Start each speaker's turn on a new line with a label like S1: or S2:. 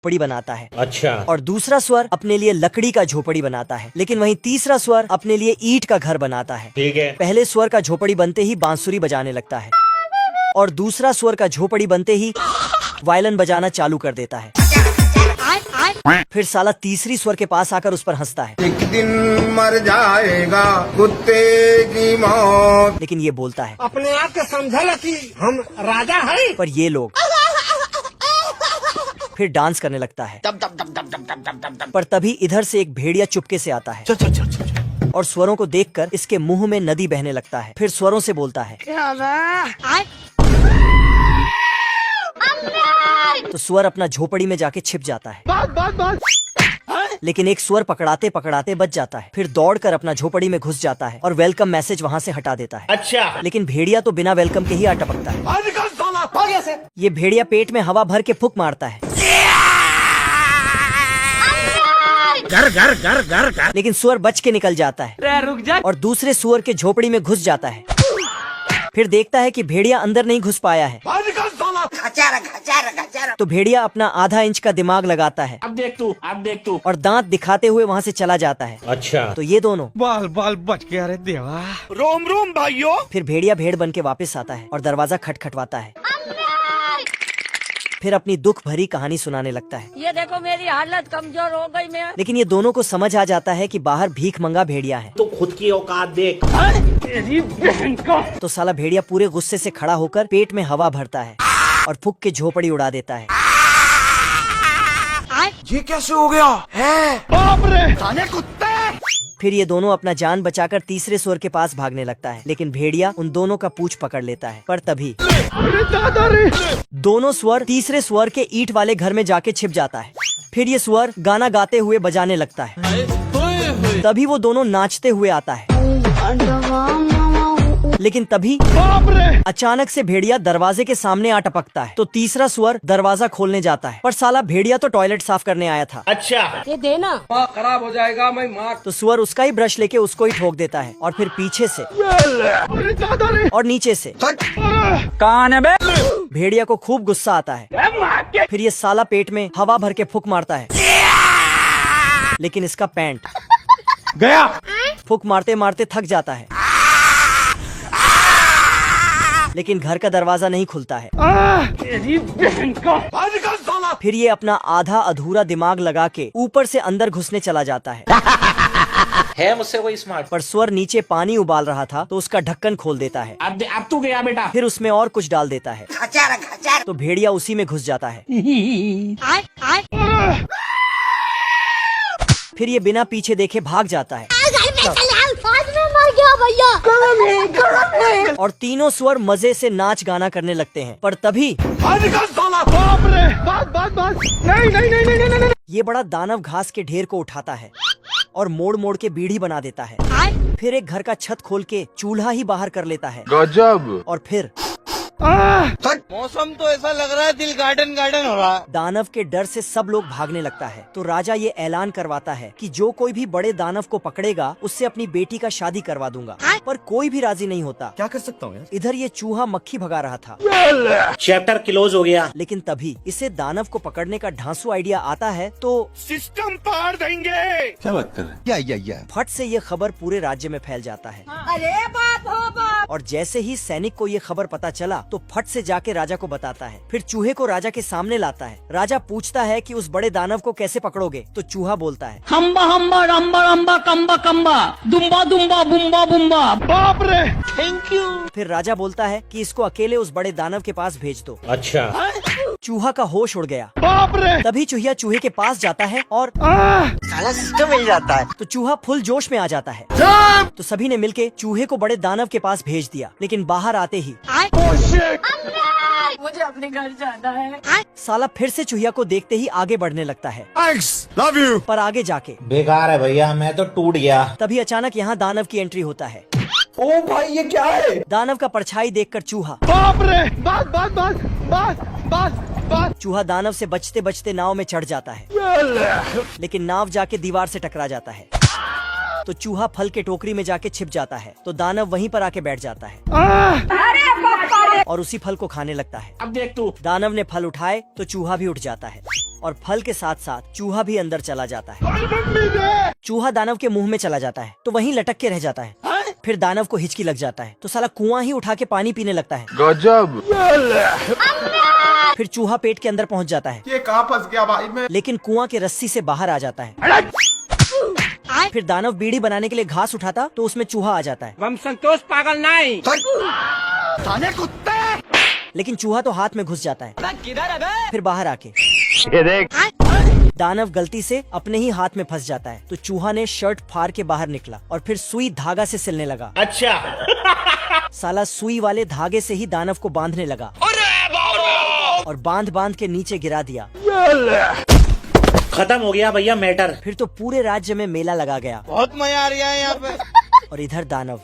S1: झोपड़ी बनाता है।
S2: अच्छा।
S1: और दूसरा स्वर अपने लिए लकड़ी का झोपड़ी बनाता है, लेकिन वहीं तीसरा स्वर अपने लिए ईंट का घर बनाता है।
S2: ठीक है।
S1: पहले स्वर का झोपड़ी बनते ही बांसुरी बजाने लगता है और दूसरा स्वर का झोपड़ी बनते ही वायलिन बजाना चालू कर देता है। फिर साला तीसरी स्वर के पास आकर उस पर हंसता है।
S3: एक दिन मर जाएगा कुत्ते की मौत।
S1: लेकिन ये बोलता है
S4: अपने आप के समझल कि हम राजा हैं।
S1: पर ये लोग फिर डांस करने लगता है। पर तभी इधर से एक भेड़िया चुपके से आता है और स्वरों को देखकर इसके मुंह में नदी बहने लगता है। फिर स्वरों से बोलता है। तो स्वर अपना झोपड़ी में जाके छिप जाता है। लेकिन एक स्वर पकड़ाते पकड़ाते बच जाता है। फिर दौड़कर अपना झोपड़ी में घुस जाता है और वेलकम मैसेज वहाँ से हटा देता है।
S2: अच्छा।
S1: लेकिन भेड़िया तो बिना वेलकम के ही आ टपकता है। ये भेड़िया पेट में हवा भर के फूंक मारता है।
S2: घर।
S1: लेकिन सुअर बच के निकल जाता है
S4: रुक जा।
S1: और दूसरे सुअर के झोपड़ी में घुस जाता है। फिर देखता है कि भेड़िया अंदर नहीं घुस पाया है। तो भेड़िया अपना आधा इंच का दिमाग लगाता है।
S4: अब देख तू।
S1: और दांत दिखाते हुए वहाँ से चला जाता है।
S2: अच्छा।
S1: तो ये दोनों
S5: बाल बच गया रे देवा।
S4: रोम रोम भाइयों।
S1: फिर भेड़िया भेड़ बन के वापस आता है और दरवाजा खटखटवाता है। फिर अपनी दुख भरी कहानी सुनाने लगता है।
S6: ये देखो मेरी हालत कमजोर हो गई मैं।
S1: लेकिन ये दोनों को समझ आ जाता है कि बाहर भीख मंगा भेड़िया है।
S2: तो खुद की औकात देख।
S1: तो साला भेड़िया पूरे गुस्से से खड़ा होकर पेट में हवा भरता है और फूंक के झोपड़ी उड़ा देता है।
S3: ये कैसे हो गया है?
S4: बाप रे साले कुत्ते।
S1: फिर ये दोनों अपना जान बचाकर तीसरे स्वर के पास भागने लगता है। लेकिन भेड़िया उन दोनों का पूंछ पकड़ लेता है। पर तभी दोनों स्वर तीसरे स्वर के ईंट वाले घर में जाके छिप जाता है। फिर ये स्वर गाना गाते हुए बजाने लगता है। तभी वो दोनों नाचते हुए आता है। लेकिन तभी अचानक से भेड़िया दरवाजे के सामने आ टपकता है। तो तीसरा स्वर दरवाजा खोलने जाता है। पर साला भेड़िया तो टॉयलेट साफ करने आया था।
S2: अच्छा।
S6: ये देना।
S4: खराब हो जाएगा मैं मार।
S1: तो स्वर उसका ही ब्रश लेके उसको ही ठोक देता है और फिर पीछे से और नीचे से।
S4: कौन है बे?
S1: भेड़िया को खूब गुस्सा आता है। फिर ये साला पेट में हवा भर के फूंक मारता है। लेकिन इसका पैंट
S5: गया।
S1: फूंक मारते मारते थक जाता है। लेकिन घर का दरवाजा नहीं खुलता है। फिर ये अपना आधा अधूरा दिमाग लगा के ऊपर से अंदर घुसने चला जाता है
S2: मुझसे कोई स्मार्ट।
S1: पर स्वर नीचे पानी उबाल रहा था तो उसका ढक्कन खोल देता है।
S4: अब तू गया बेटा।
S1: फिर उसमें और कुछ डाल देता है। तो भेड़िया उसी में घुस जाता है। फिर ये बिना पीछे देखे भाग जाता है और तीनों स्वर मजे से नाच गाना करने लगते हैं। पर तभी ये बड़ा दानव घास के ढेर को उठाता है और मोड़ मोड़ के बीड़ी बना देता है। फिर एक घर का छत खोल के चूल्हा ही बाहर कर लेता है।
S3: गजब।
S1: और फिर
S5: मौसम तो ऐसा लग रहा है दिल गार्डन हो रहा है।
S1: दानव के डर से सब लोग भागने लगता है। तो राजा ये ऐलान करवाता है कि जो कोई भी बड़े दानव को पकड़ेगा उससे अपनी बेटी का शादी करवा दूंगा। पर कोई भी राजी नहीं होता।
S5: क्या कर सकता हूँ यार?
S1: इधर ये चूहा मक्खी भगा रहा था।
S2: चैप्टर क्लोज हो गया।
S1: लेकिन तभी इसे दानव को पकड़ने का ढांसू आइडिया आता है। तो
S4: सिस्टम पार देंगे।
S5: क्या बात कर रहे हैं? या
S1: फट से ये खबर पूरे राज्य में फैल जाता है।
S6: अरे बाप हो बाप।
S1: और जैसे ही सैनिक को ये खबर पता चला तो फट से जाके राजा को बताता है। फिर चूहे को राजा के सामने लाता है। राजा पूछता है कि उस बड़े दानव को कैसे पकड़ोगे? तो चूहा बोलता है
S7: हम्बा हम्बा रम्बा रम्बा कम्बा कम्बा दुम्बा दुम्बा बुम्बा बुम्बा।
S4: बाप रे।
S7: Thank you.
S1: फिर राजा बोलता है कि इसको अकेले उस बड़े दानव के पास भेज दो।
S2: अच्छा।
S1: चूहा का होश उड़ गया।
S4: बाप रे।
S1: तभी चूहिया चूहे के पास जाता है और
S5: साला सिस्टम मिल जाता है।
S1: तो चूहा फुल जोश में आ जाता है। तो सभी ने मिलके चूहे को बड़े दानव के पास भेज दिया। लेकिन बाहर आते ही
S6: मुझे अपने घर जाना है।
S1: साला फिर से चूहिया को देखते ही आगे बढ़ने लगता है।
S3: Love you.
S1: पर आगे जाके
S2: बेकार है भैया, मैं तो टूट गया।
S1: तभी अचानक यहाँ दानव की एंट्री होता है।
S5: ओ भाई ये क्या है?
S1: दानव का परछाई देखकर चूहा
S4: बाप रे। बस।
S1: चूहा दानव से बचते बचते नाव में चढ़ जाता है। लेकिन नाव जाके दीवार से टकरा जाता है। तो चूहा फल के टोकरी में जाके छिप जाता है। तो दानव वहीं पर आके बैठ जाता है और उसी फल को खाने लगता है।
S4: अब देख तू।
S1: दानव ने फल उठाए तो चूहा भी उठ जाता है। और फल के साथ साथ चूहा भी अंदर चला जाता है। चूहा दानव के मुंह में चला जाता है तो वहीं लटक के रह जाता है। फिर दानव को हिचकी लग जाता है तो साला कुआं ही उठा के पानी पीने लगता है।
S3: गजब।
S1: फिर चूहा पेट के अंदर पहुंच जाता है
S3: ये कहाँ फंस गया भाई मैं।
S1: लेकिन कुआं के रस्सी से बाहर आ जाता है। फिर दानव बीड़ी बनाने के लिए घास उठाता तो उसमें चूहा आ जाता है।
S4: हम संतोष पागल नहीं।
S1: लेकिन चूहा तो हाथ में घुस जाता है। फिर बाहर आके दानव गलती से अपने ही हाथ में फंस जाता है तो चूहा ने शर्ट फाड़ के बाहर निकला और फिर सुई धागा से सिलने लगा।
S2: अच्छा।
S1: साला सुई वाले धागे से ही दानव को बांधने लगा और बांध के नीचे गिरा दिया।
S2: खत्म हो गया भैया मैटर।
S1: फिर तो पूरे राज्य में मेला लगा गया
S5: बहुत मजा आ रहा है यहाँ पे।
S1: और इधर दानव